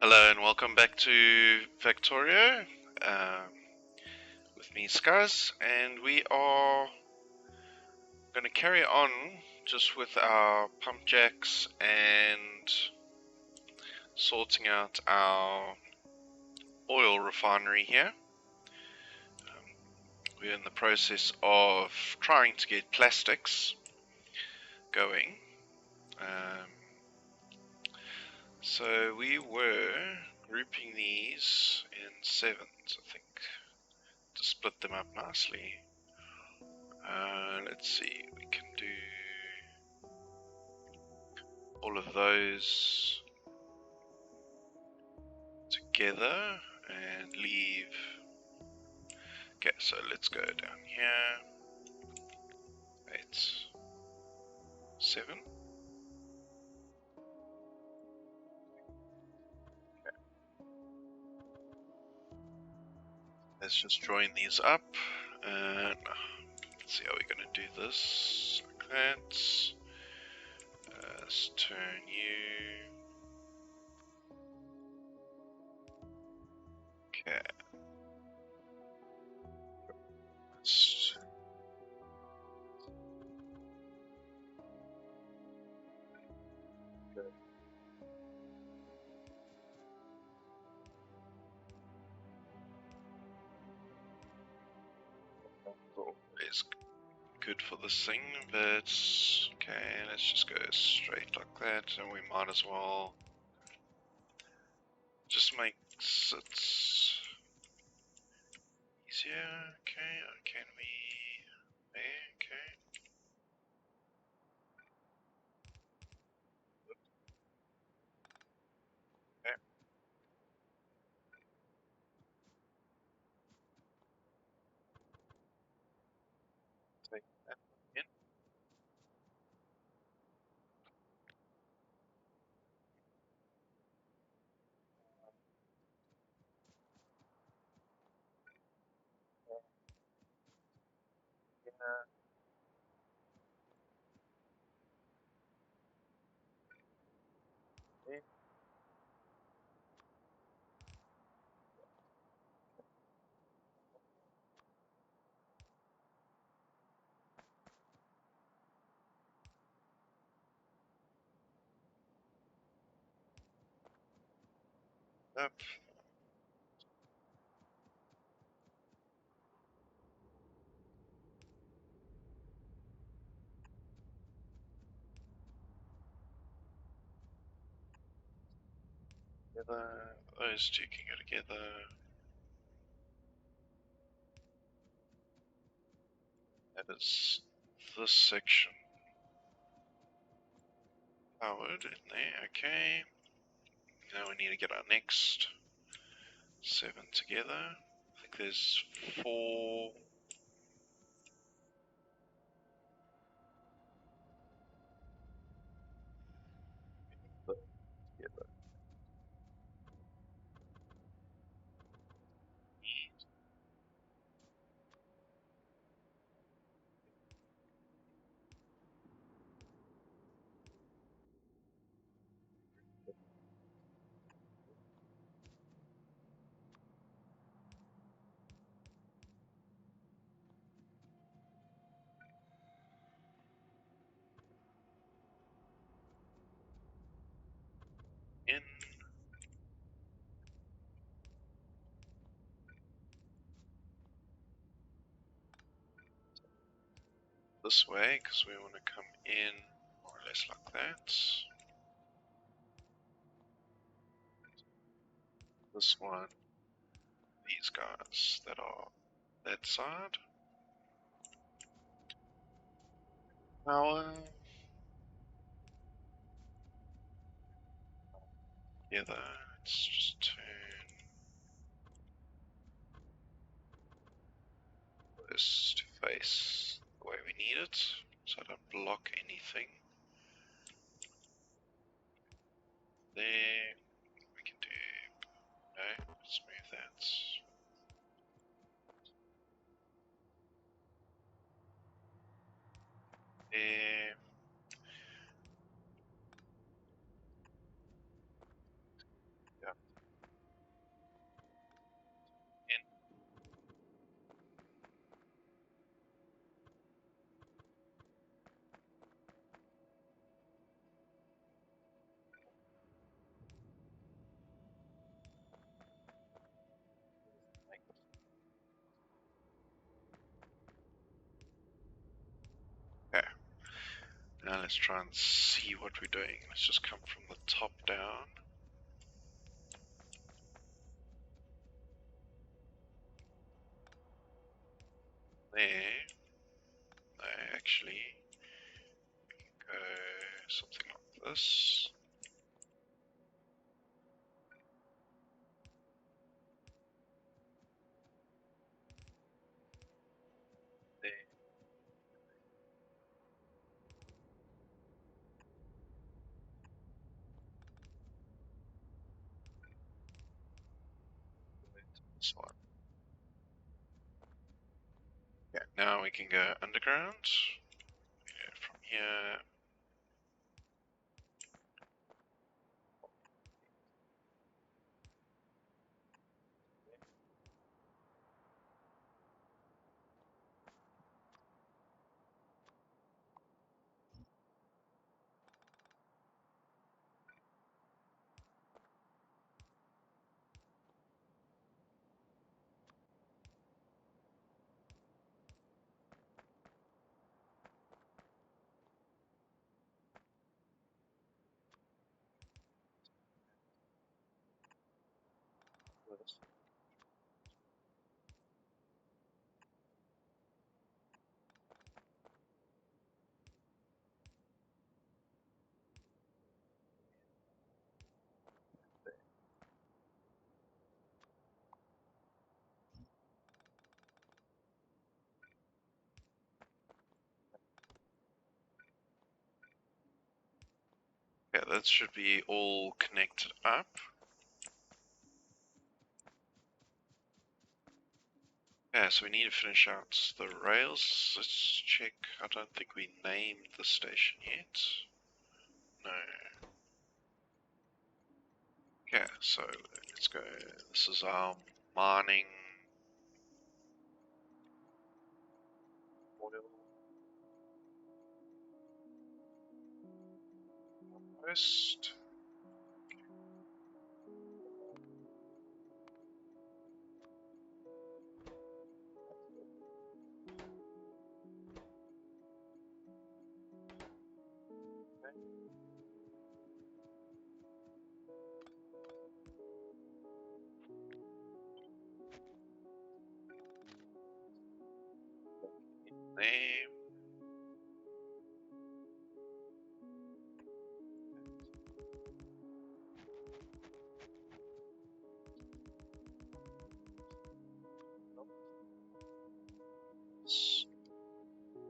Hello and welcome back to Factorio with me, Skuzz, and we are going to carry on just with our pump jacks and sorting out our oil refinery here. We're in the process of trying to get plastics going. So we were grouping these in sevens, I think, to split them up nicely. Let's see, we can do all of those together and leave. Okay, so let's go down here. 8, 7. Okay. Let's just join these up and let's see how we're going to do this. Like that. Let's turn you. Okay. Let's always good for this thing, but okay, let's just go straight like that, and we might as well just make it easier. Okay, can we there? Okay. Okay. Take that in. Yeah. Up. Together. Those two can go together. That is this section powered in there. Okay. Now we need to get our next 7 together. I think there's 4. Together. In this way because we want to come in more or less like that. This one, these guys that are that side. Power. Together. Let's just turn this to face the way we need it, so I don't block anything. There. We can do. No, let's move that. There. Yeah. Now let's try and see what we're doing. Let's just come from the top down. There. No, actually, go something like this. There. This one. Yeah, now we can go underground. Yeah, from here. Yeah, that should be all connected up. Yeah, so we need to finish out the rails. Let's check. I don't think we named the station yet. No. Yeah, so let's go. This is our mining oil post. There.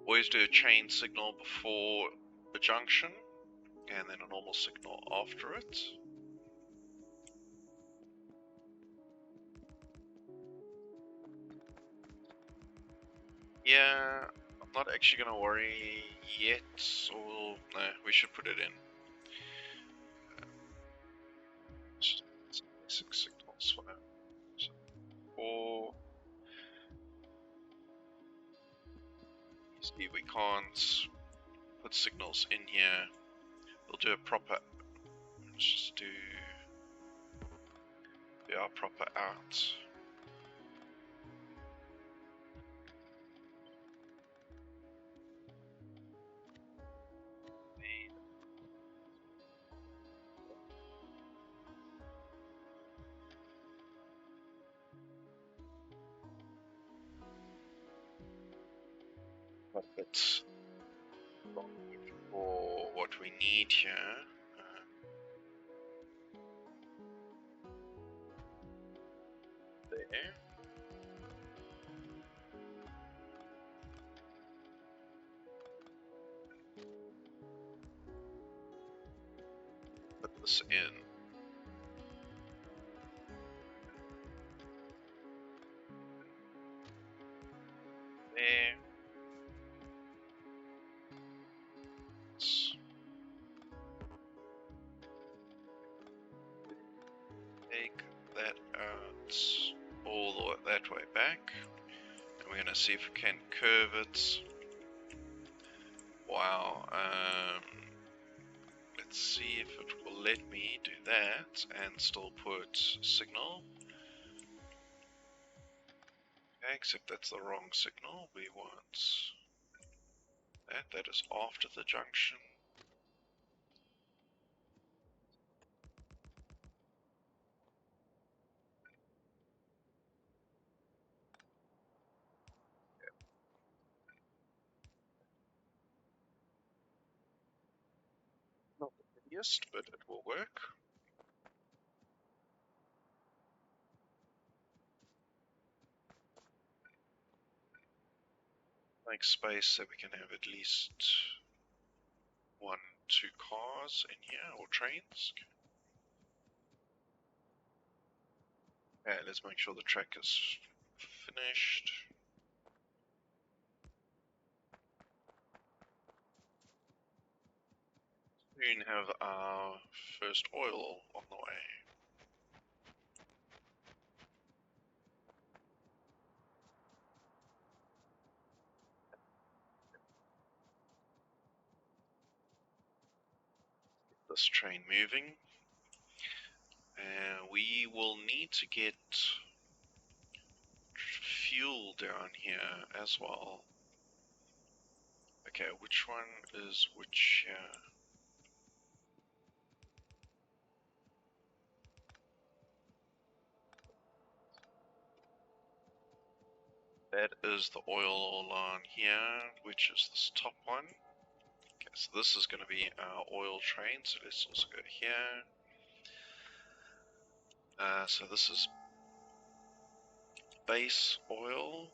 Always do a chain signal before the junction, and then a normal signal after it. Yeah, I'm not actually gonna worry yet, or no, we should put it in. Just some basic signals for now. So, or see, we can't put signals in here. We'll do a proper. Let's just do our proper out. A bit for what we need here. There. Put this in. There. Let's take that out all the way that way back. And we're gonna see if we can curve it. Wow. Let's see if it will let me do that and still put signal. Okay, except that's the wrong signal. We want That is after the junction. Not the prettiest, but it will work. Make space so we can have at least 1, 2 cars in here, or trains. Okay, let's make sure the track is finished. Soon have our first oil on the way. This train moving. And we will need to get fuel down here as well. Okay, which one is which here? That is the oil on here, which is this top one. Okay, so this is going to be our oil train, so let's also go here. So this is base oil.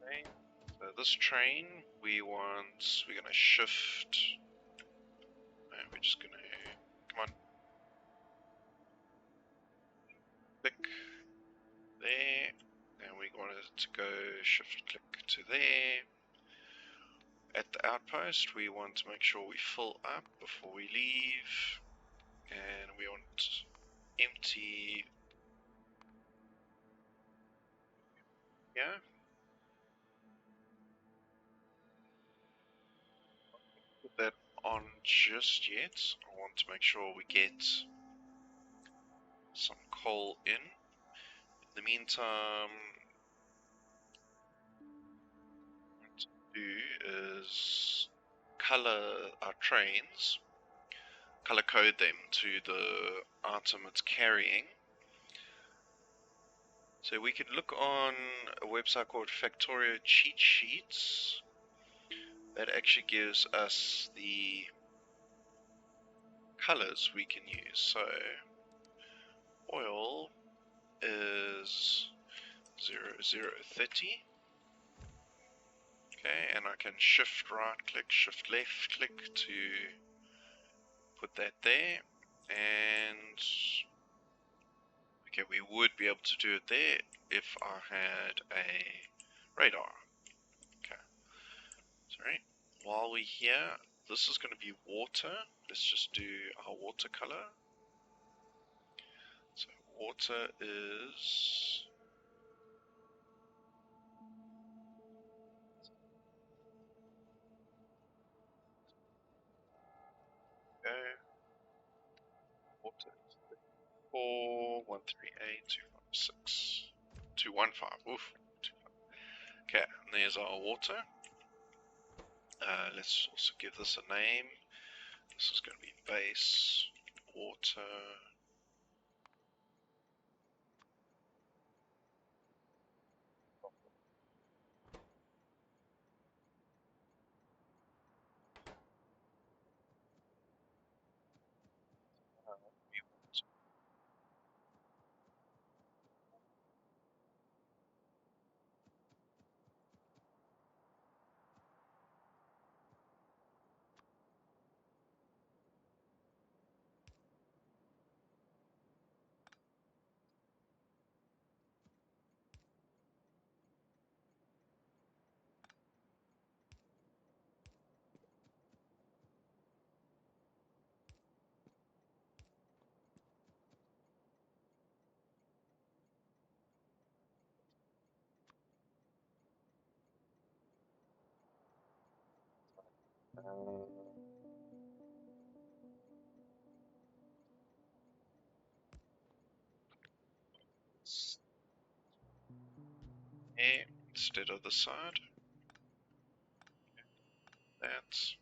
Okay, so this train, we're going to shift, and we're just going to, come on, click there, and we want it to go shift click to there. At the outpost, we want to make sure we fill up before we leave, and we want empty here. Put that on just yet. I want to make sure we get some coal in. In the meantime, what to do is color our trains, color code them to the item it's carrying. So we can look on a website called Factorio Cheat Sheets. That actually gives us the colors we can use. So oil is 0030. Okay, and I can shift right click, shift left click to put that there. And okay, we would be able to do it there if I had a radar. Okay, sorry. While we're here, this is going to be water. Let's just do our water color. So water is water is 4138256 Oof. Okay, and there's our water. Let's also give this a name. This is going to be base water. Here instead of the side. That's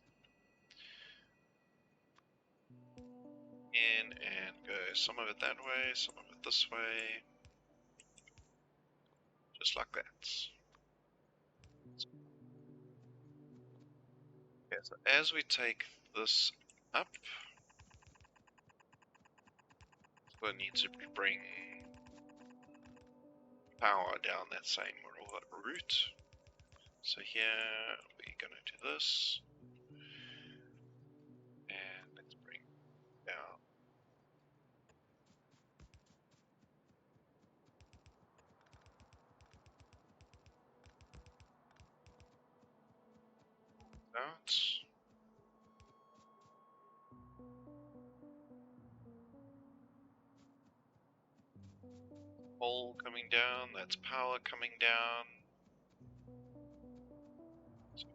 in and go some of it that way, some of it this way, just like that. Okay, so as we take this up, we need to bring power down that same route. So here we're gonna do this, and let's bring down that. Pole coming down, that's power coming down. So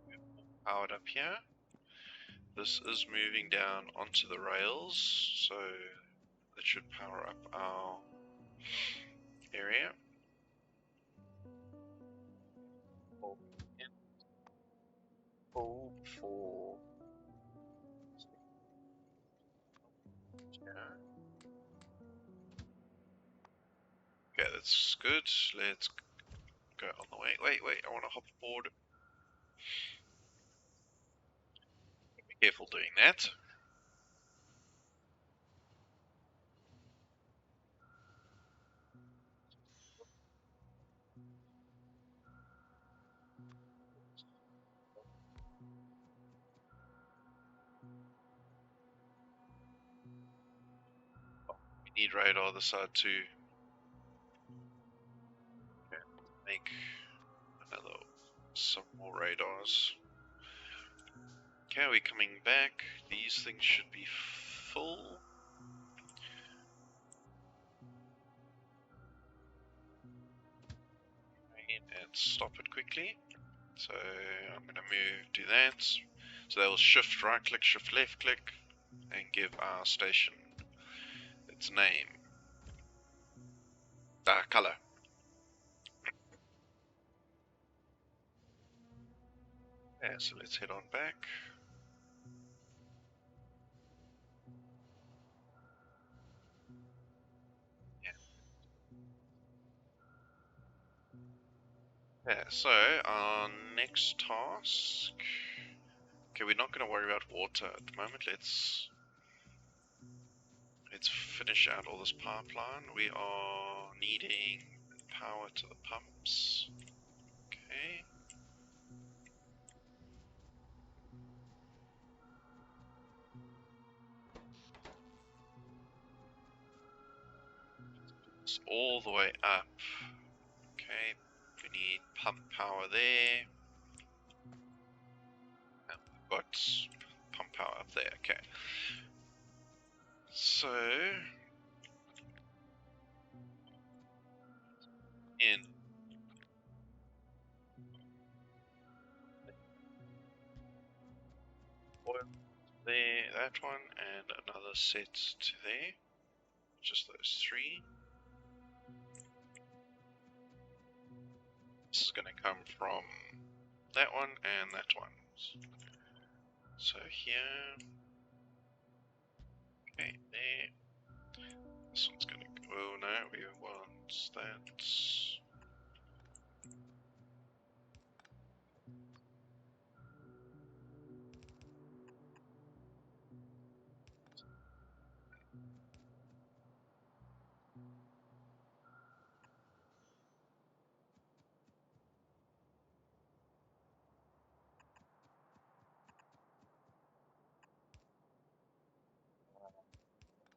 powered up here. This is moving down onto the rails, so that should power up our area. Pull in, pull for yeah. Okay, that's good. Let's go on the way. Wait, I want to hop aboard. Be careful doing that. We need radar the side too. Okay, make another some more radars. Okay, we're coming back. These things should be full. And stop it quickly. So I'm going to do that. So that will shift right click, shift left click, and give our station its name. Color. Yeah, so let's head on back. Yeah, so our next task. Okay, we're not going to worry about water at the moment. Let's finish out all this pipeline. We are needing power to the pumps. Okay. It's all the way up. Okay, we need pump power there. And we've got pump power up there. Okay. So in oil there, that one, and another set to there. Just those three. This is going to come from that one and that one. So here, okay, there. This one's going to go. Oh no, we want that.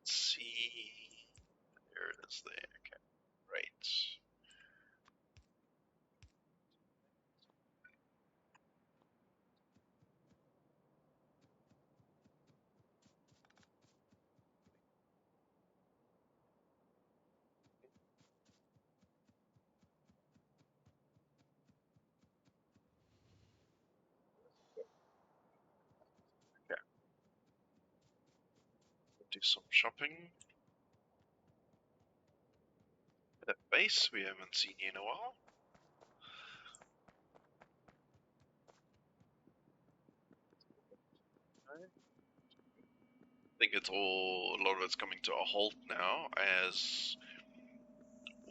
Let's see. There it is there. Okay, great. do some shopping. That base we haven't seen in a while. I think it's all, a lot of it's coming to a halt now as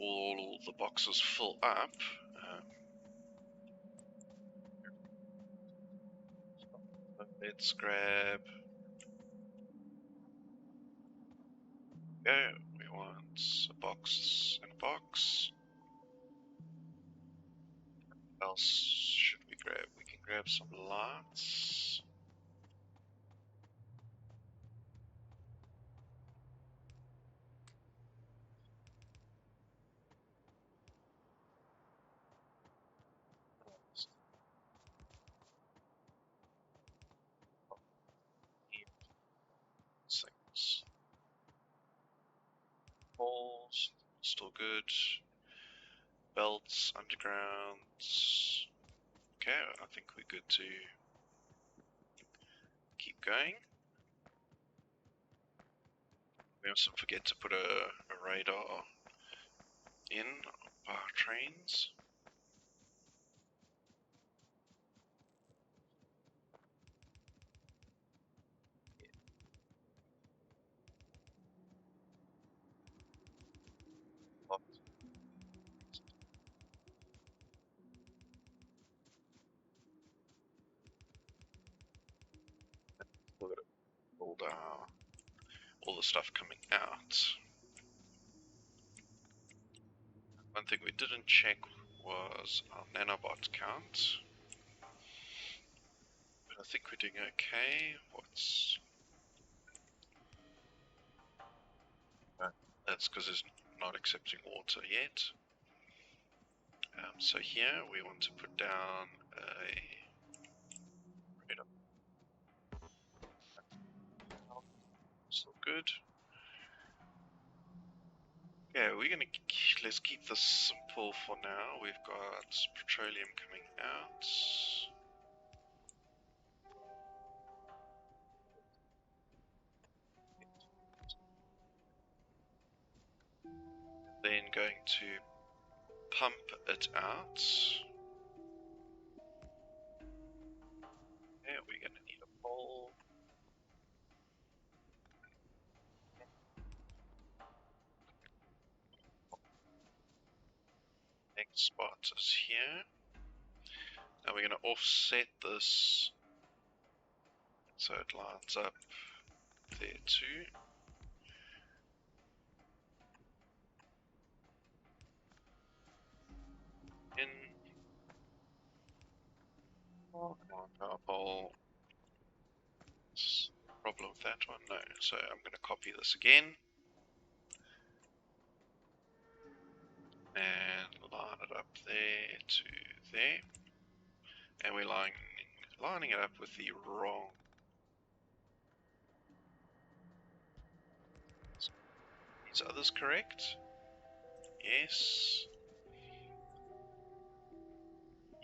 all the boxes fill up. Let's grab. Go. We want a box and a box. What else should we grab? We can grab some lights. Things. Poles, still good. Belts, undergrounds. Okay, I think we're good to keep going. We mustn't forget to put a radar in our trains. Still got to build all the stuff coming out. One thing we didn't check was our nanobot count. But I think we're doing okay. What's... That's because it's not accepting water yet. So here we want to put down a... Still good. Yeah, let's keep this simple for now. We've got petroleum coming out. Then going to pump it out. Yeah, we're gonna need a pole. Next spot is here. Now we're gonna offset this so it lines up there too. In power pole. Problem with that one? No. So I'm gonna copy this again. And line it up there to there. And we're lining it up with the wrong. These others correct? Yes.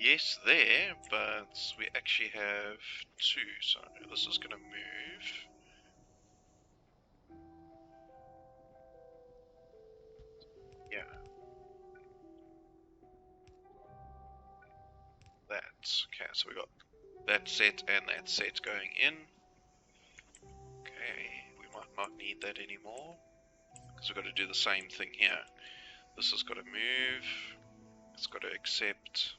Yes, there, but we actually have two, so this is gonna move. Yeah. That. Okay, so we got that set and that set going in. Okay, we might not need that anymore because we've got to do the same thing here. This has got to move. It's got to accept.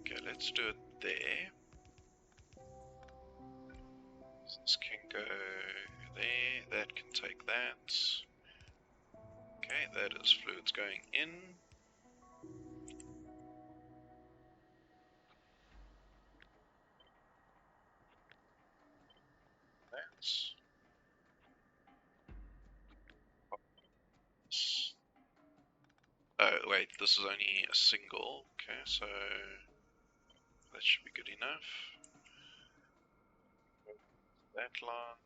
Okay, let's do it there. This can go there. That can take that. Okay, that is fluids going in. That's. Oh, wait, this is only a single. Okay, so that should be good enough. That line.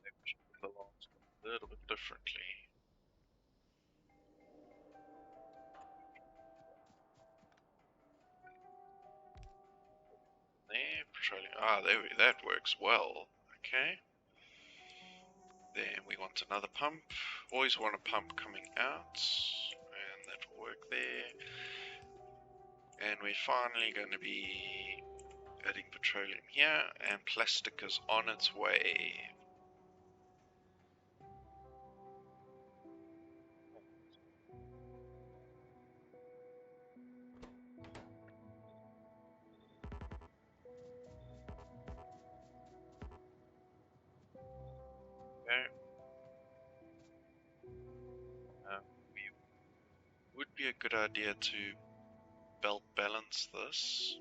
Maybe we should put the lines a little bit differently. There. petroleum. Ah, there we, that works well. Okay. Then we want another pump. Always want a pump coming out, and that will work there. And we're finally going to be adding petroleum here, and plastic is on its way. Okay. We would be a good idea to belt balance this.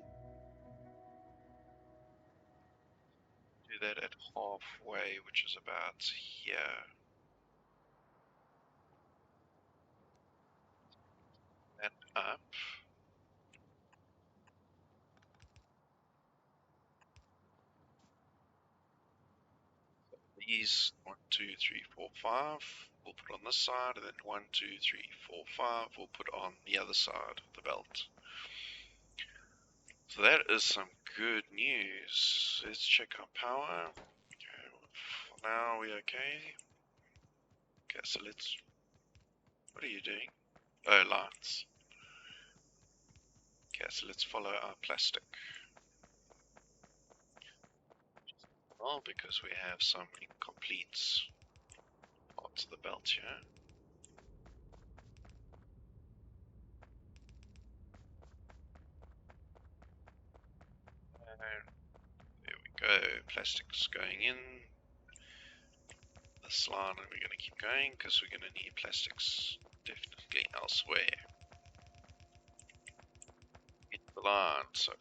Do that at halfway, which is about here. And up. These 1, 2, 3, 4, 5 we'll put on this side, and then 1, 2, 3, 4, 5 we'll put on the other side of the belt. So that is some good news. Let's check our power. Okay, for now we okay. Okay, so let's. What are you doing? Oh, lights. Okay, so let's follow our plastic. Well, because we have some incomplete parts of the belt here. There we go. Plastic's going in. This line, and we're going to keep going because we're going to need plastics definitely elsewhere. In the line, so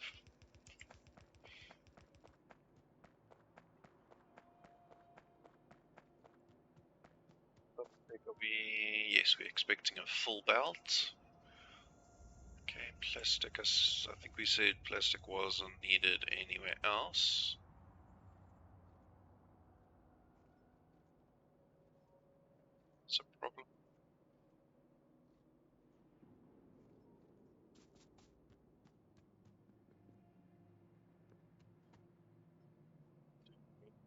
yes, we're expecting a full belt. Okay, plastic, I think we said plastic wasn't needed anywhere else. It's a problem.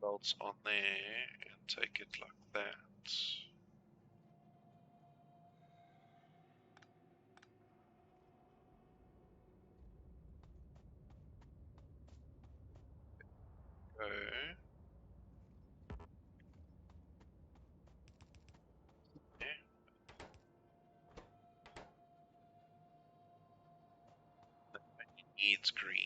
Belts on there and take it like that. Go. Yeah. Needs green.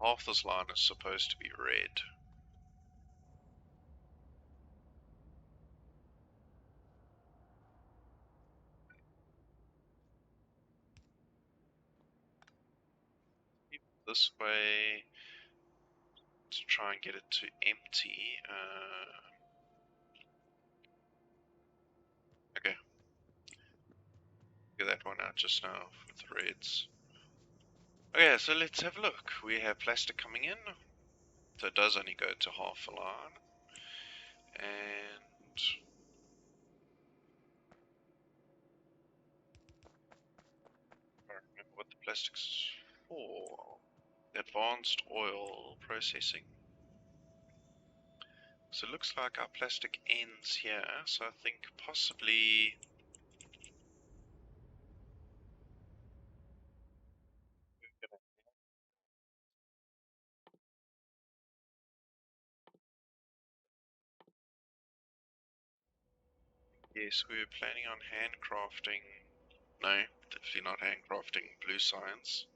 Half this line is supposed to be red. This way to try and get it to empty. Okay, get that one out just now with the reds. Okay, so let's have a look. We have plastic coming in, so it does only go to half a line. And I don't remember what the plastic's for. Advanced oil processing. So it looks like our plastic ends here, so I think possibly yes, we were planning on handcrafting. No, definitely not handcrafting blue science.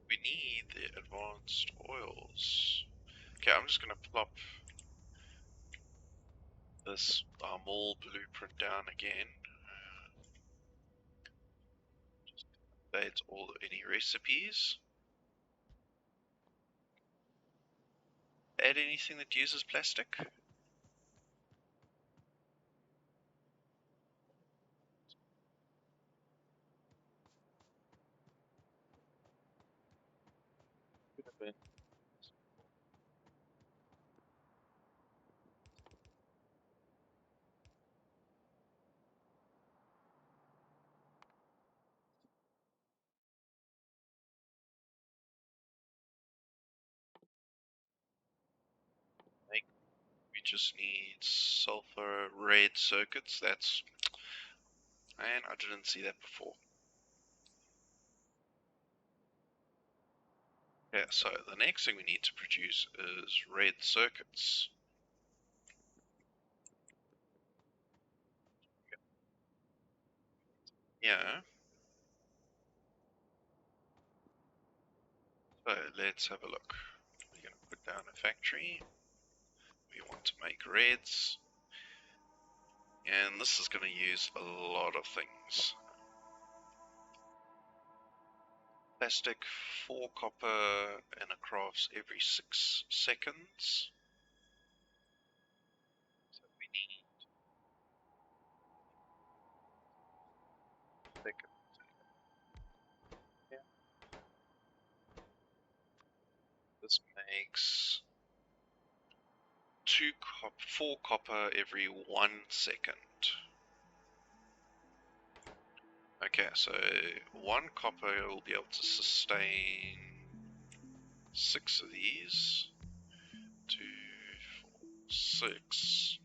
We need the advanced oils. Okay, I'm just gonna plop this mall blueprint down again. That's all any recipes. add anything that uses plastic? We just need sulfur red circuits. That's, man, I didn't see that before. Yeah, so the next thing we need to produce is red circuits. Yeah. So let's have a look. We're going to put down a factory. We want to make reds. And this is going to use a lot of things. Plastic, 4 copper, and a crafts every 6 seconds. So we need second. Yeah. This makes 4 copper every 1 second. Okay, so 1 copper will be able to sustain 6 of these. 2, 4, 6.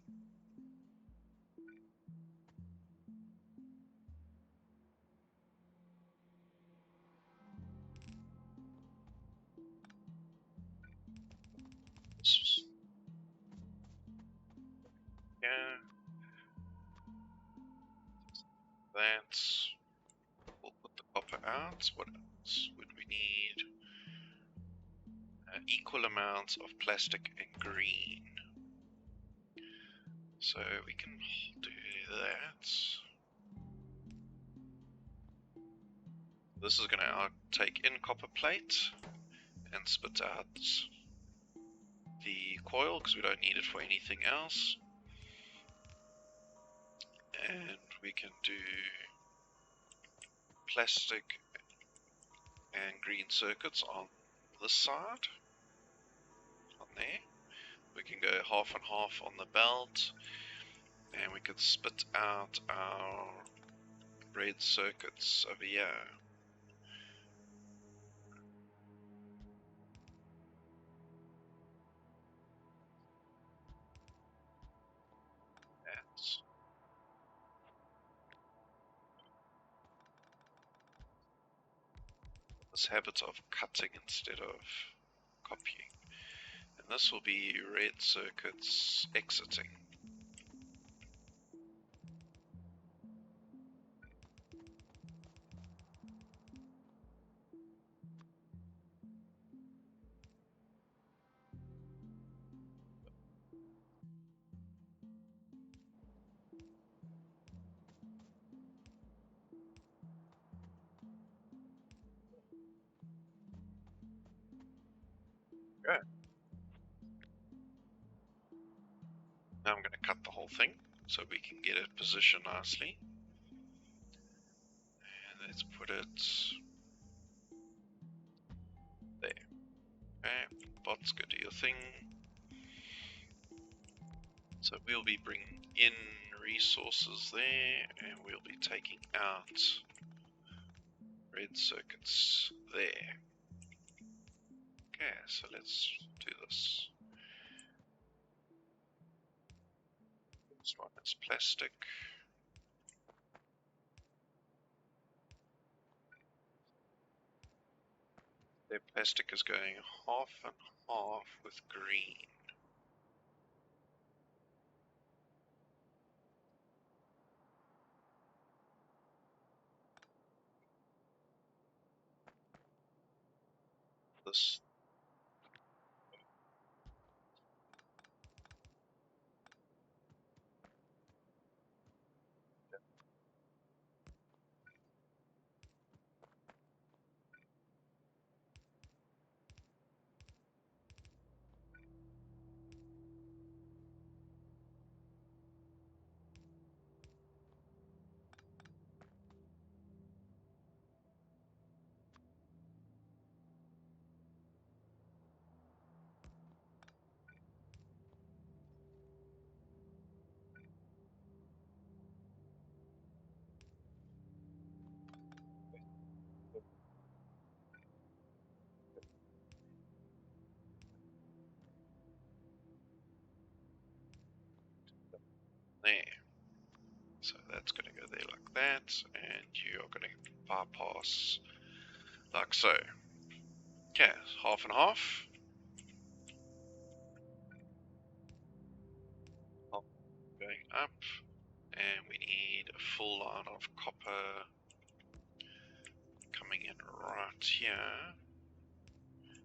Yeah, that's. We'll put the copper out. What else would we need? Equal amounts of plastic and green. So we can do that. This is going to take in copper plate and spit out the coil because we don't need it for anything else. And we can do plastic and green circuits on this side, on there. We can go half and half on the belt, and we could spit out our red circuits over here. That's this habit of cutting instead of copying. And this will be red circuits exiting. Okay. Now I'm going to cut the whole thing so we can get it positioned nicely. And let's put it there. Okay, bots, go do your thing. So we'll be bringing in resources there, and we'll be taking out red circuits there. Okay, so let's do this. This one is plastic. Their plastic is going half and half with green. This So that's going to go there like that, and you are going to bypass like so. Okay, half and half. Going up, and we need a full line of copper coming in right here.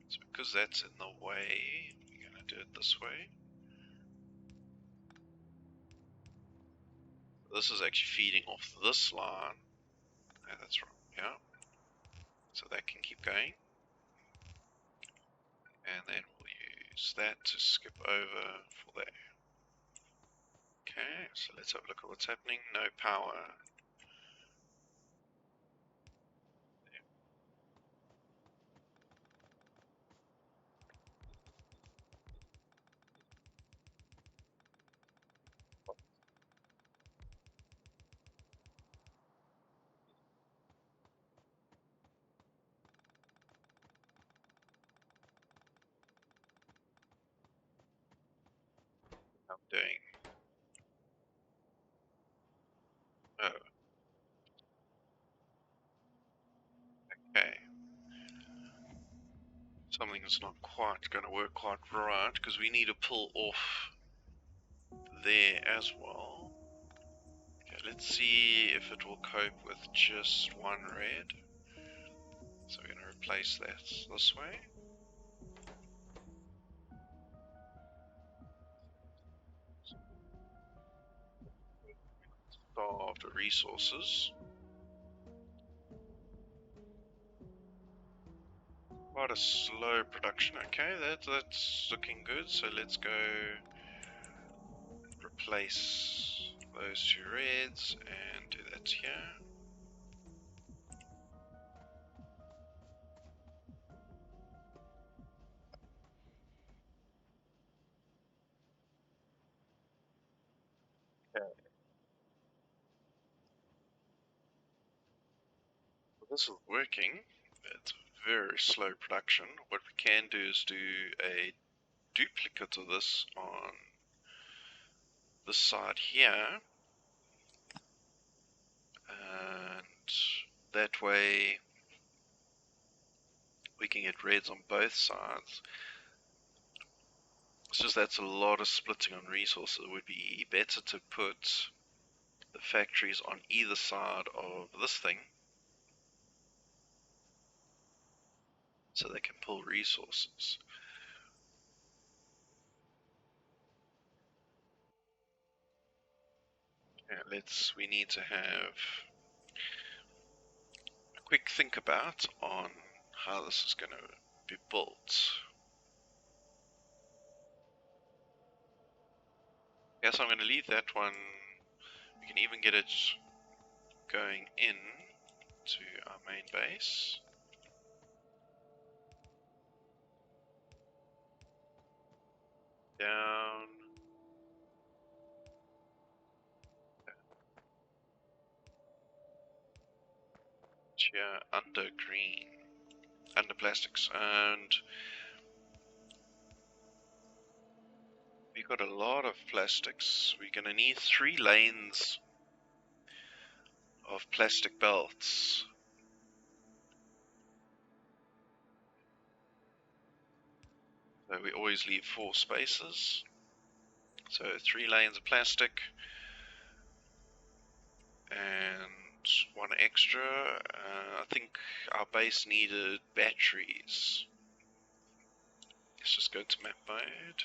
So because that's in the way, we're going to do it this way. This is actually feeding off this line. Yeah, that's right, yeah. So that can keep going. And then we'll use that to skip over for there. Okay, so let's have a look at what's happening. No power. I'm doing. Oh, okay. Something's not quite going to work quite right because we need to pull off there as well. Okay, let's see if it will cope with just one red. So we're going to replace that this way. Starved of resources. Quite a slow production. Okay, that's looking good. So let's go replace those two reds and do that here. Okay. Well, this is working. It's very slow production. What we can do is do a duplicate of this on this side here, and that way we can get reds on both sides. It's just that's a lot of splitting on resources. It would be better to put the factories on either side of this thing so they can pull resources. Yeah, we need to have a quick think about on how this is going to be built. Yes, I'm going to leave that one. We can even get it going in to our main base. Down. Here, under green. Under plastics. And we've got a lot of plastics. We're going to need 3 lanes of plastic belts. So we always leave 4 spaces. So 3 lanes of plastic and 1 extra. I think our base needed batteries. Let's just go to map mode.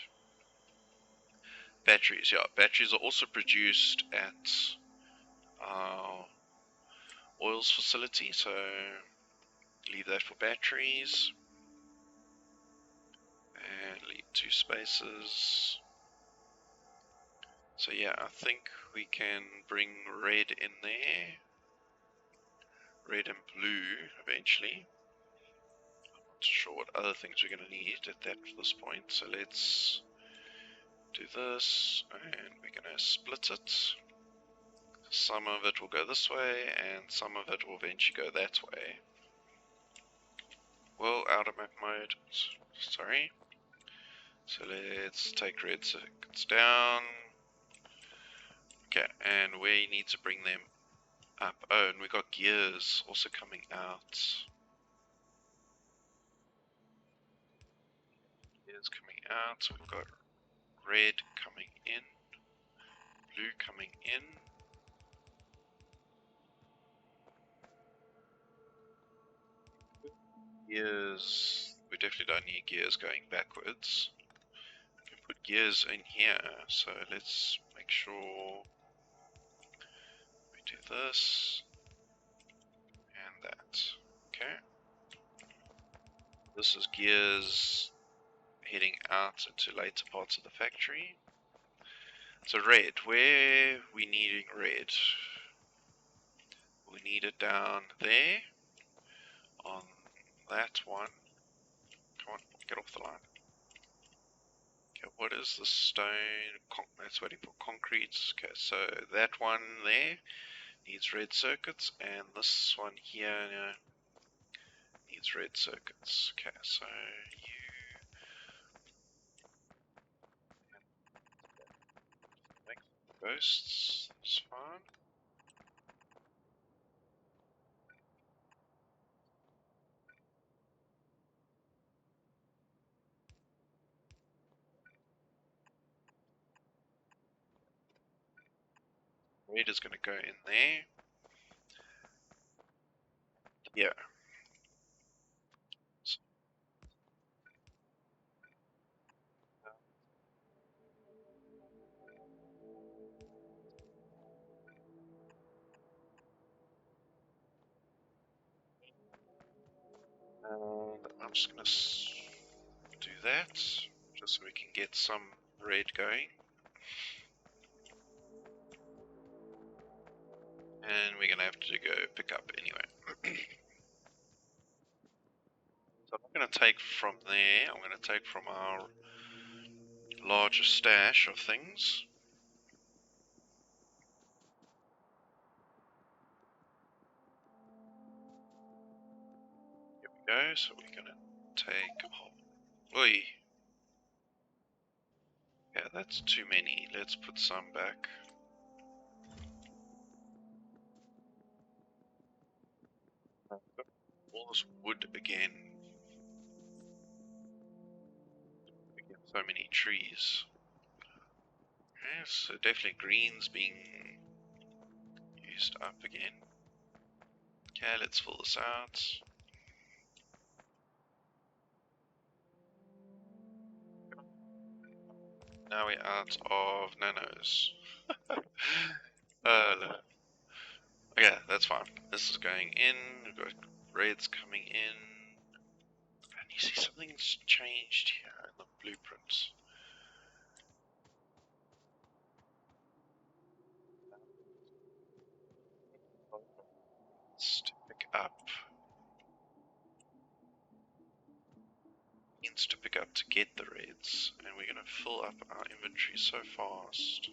Batteries, yeah. Batteries are also produced at our oils facility, so leave that for batteries. And leave 2 spaces. So yeah, I think we can bring red in there. Red and blue eventually. I'm not sure what other things we're going to need at this point. So let's do this, and we're going to split it. Some of it will go this way, and some of it will eventually go that way. Well, out of map mode. Sorry. So let's take red circuits down. Okay, and we need to bring them up. Oh, and we got gears also coming out. Gears coming out. So we've got red coming in, blue coming in. Gears. We definitely don't need gears going backwards. We can put gears in here. So let's make sure we do this and that. Okay. This is gears heading out into later parts of the factory. So red, where we needing red? We need it down there on that one. Come on, get off the line. Okay, what is the stone? That's waiting for concrete. Okay, so that one there needs red circuits, and this one here needs red circuits. Okay, so you make ghosts. That's fine. Red is going to go in there. Yeah. And I'm just going to do that, just so we can get some red going. And we're going to have to go pick up anyway. So I'm going to take from there, I'm going to take from our larger stash of things. Here we go, so we're going to take a whole... Oi! Yeah, that's too many. Let's put some back. All this wood again. We get so many trees. Okay, so definitely green's being used up again. Okay, let's fill this out. Now we're out of nanos. No. Okay, that's fine. This is going in. We've got reds coming in. And you see something's changed here in the blueprints. Needs to pick up. Needs to pick up to get the reds. And we're going to fill up our inventory so fast.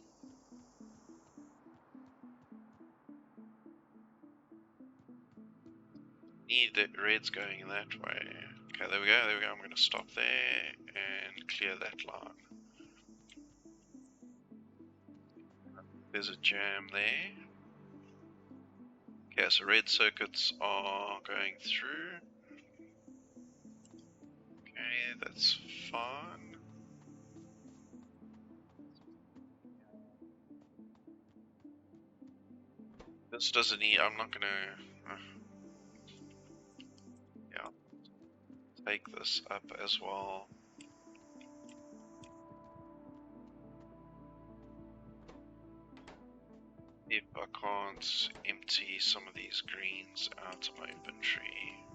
Need the reds going that way. Okay, there we go, there we go. I'm going to stop there and clear that line. There's a jam there. Okay, so red circuits are going through. Okay, that's fine. This doesn't need, I'm not gonna, yeah, take this up as well. If I can't empty some of these greens out of my inventory.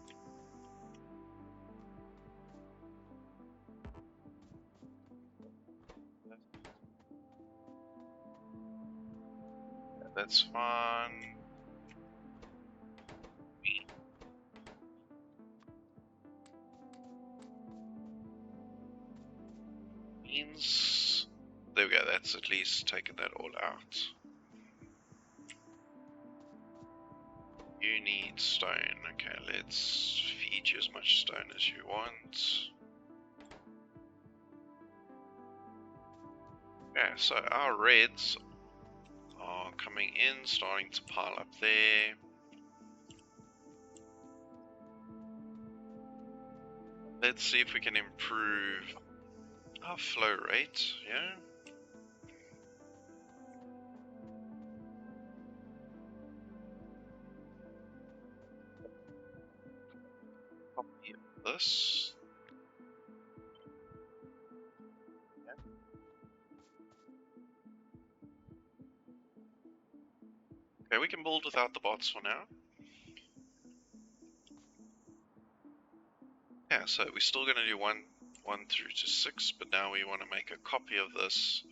Yeah, that's fine. Beans. There we go, that's at least taken that all out. You need stone. Okay, let's feed you as much stone as you want. Yeah, so our reds coming in, starting to pile up there. Let's see if we can improve our flow rate, yeah? Copy this. Okay, we can build without the bots for now. Yeah, so we're still going to do 1 through to 6, but now we want to make a copy of this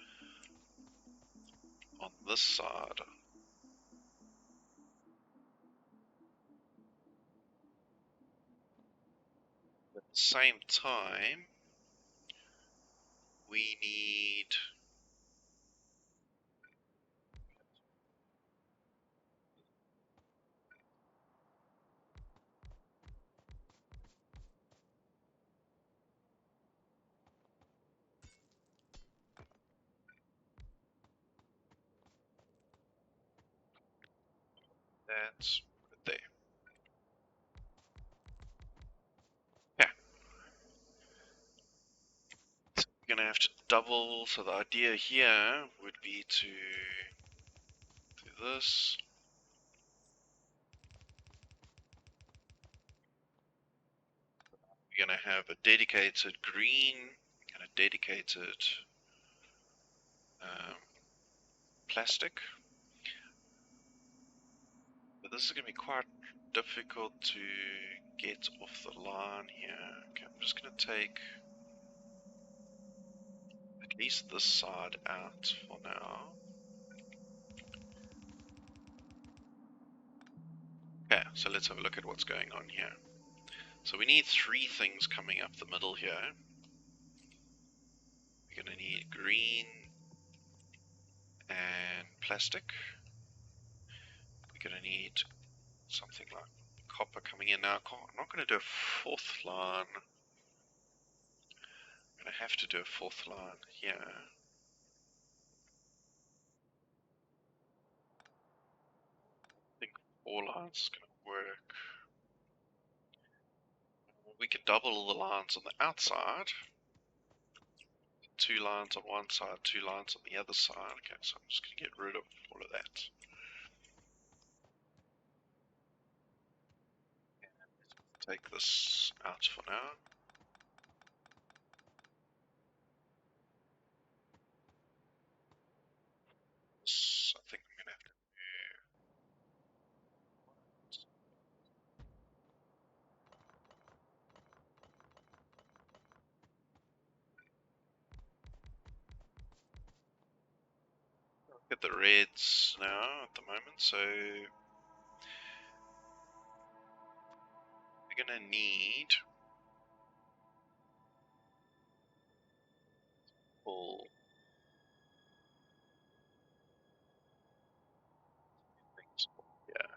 on this side. At the same time, we need that right there. Yeah, so we're going to have to double, so the idea here would be to do this. We're going to have a dedicated green and a dedicated um, plastic. But this is going to be quite difficult to get off the line here. Okay, I'm just going to take at least this side out for now. Okay, so let's have a look at what's going on here. So we need 3 things coming up the middle here. We're going to need green and plastic. We're going to need something like copper coming in. Now, I'm not going to do a 4th line. I'm going to have to do a 4th line here. I think 4 lines is going to work. We could double the lines on the outside. 2 lines on one side, 2 lines on the other side. Okay, so I'm just going to get rid of all of that. Take this out for now. This, I think I'm going to have to look at the reds now at the moment. So we're going to need all things. Yeah,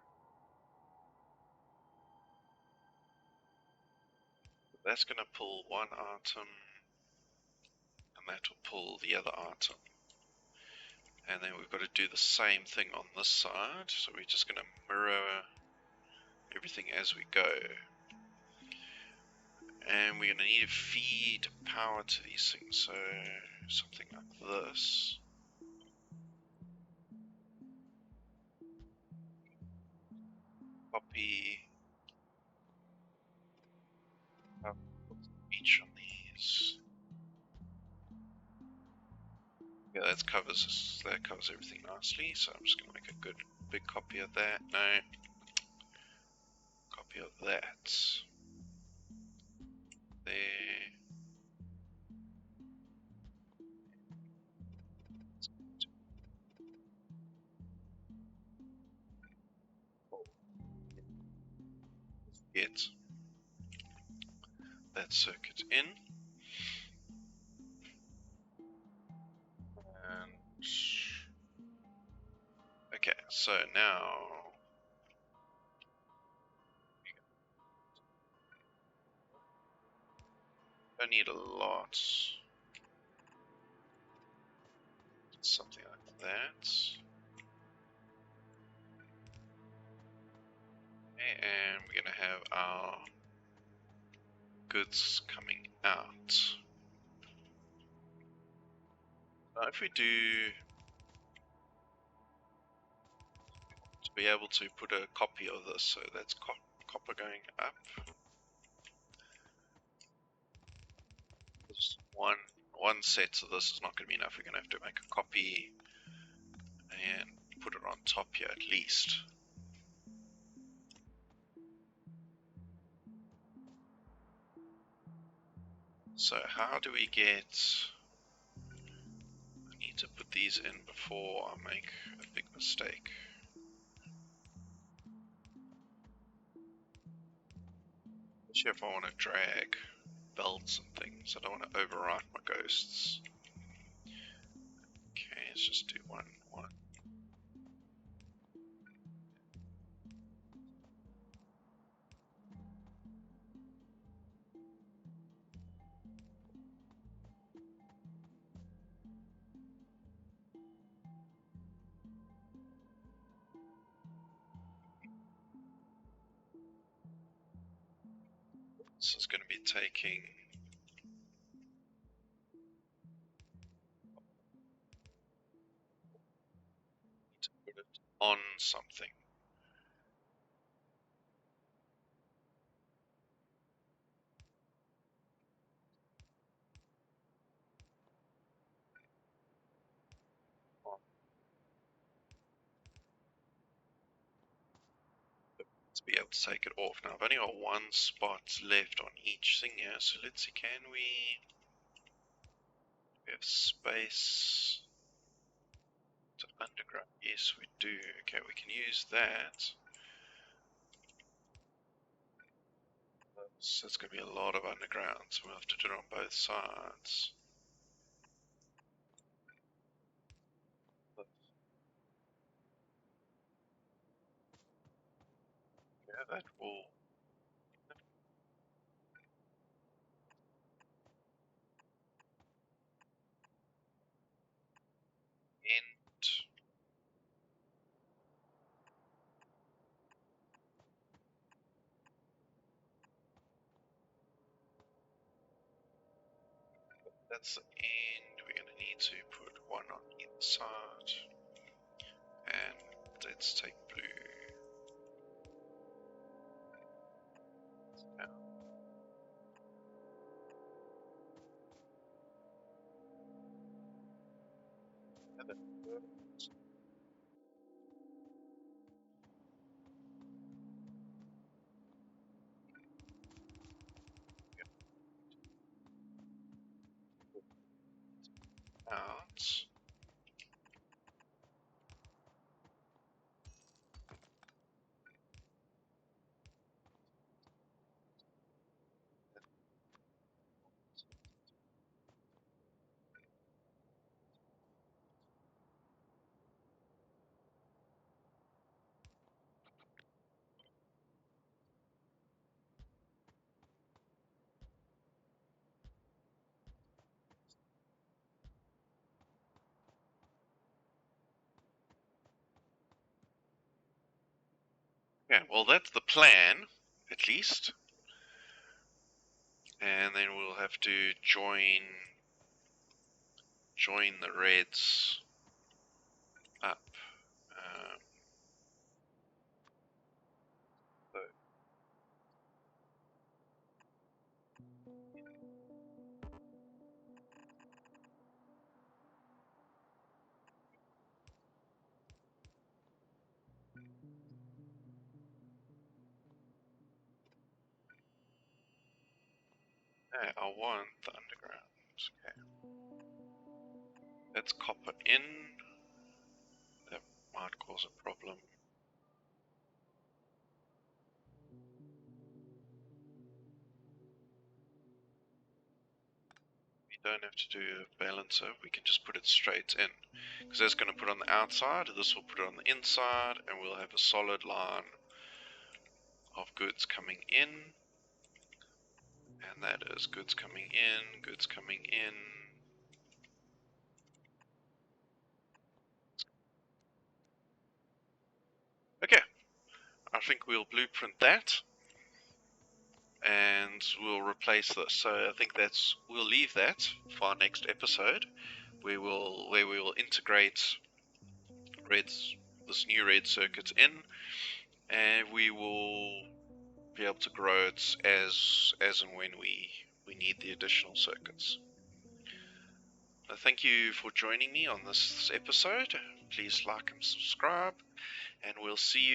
that's going to pull one item, and that will pull the other item. And then we've got to do the same thing on this side. So we're just going to mirror everything as we go. And we're going to need to feed power to these things, so something like this. Copy each on these. Yeah, that covers everything nicely, so I'm just going to make a good big copy of that. No, copy of that. There. Get that circuit in. And okay, so now I need a lot. Something like that. And we're gonna have our goods coming out. Now if we do to be able to put a copy of this, so that's copper going up. One set of this is not going to be enough. We're going to have to make a copy and put it on top here at least. So how do we get... I need to put these in before I make a big mistake. Especially if I want to drag belts and things. I don't want to overwrite my ghosts. Okay, let's just do one. This is going to be taking... to put it on something. To be able to take it off. Now I've only got one spot left on each thing here, so let's see, can we have space to underground? Yes we do. Okay, we can use that. So it's going to be a lot of underground, so we'll have to do it on both sides. Yeah, that will... end. That's the end. We're going to need to put one on either side. And let's take blue. Down. And then out. Yeah, well that's the plan, at least. And then we'll have to join the reds up. So yeah, I want the underground. Okay. Let's copper in. That might cause a problem. We don't have to do a balancer, we can just put it straight in. Because that's going to put it on the outside, this will put it on the inside, and we'll have a solid line of goods coming in. And that is goods coming in, goods coming in. Okay, our think we'll blueprint that, and we'll replace this. So I think we'll leave that for our next episode, where we will integrate this new red circuit in, and we will be able to grow it as and when we need the additional circuits. Thank you for joining me on this episode. Please like and subscribe, and we'll see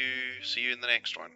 you in the next one.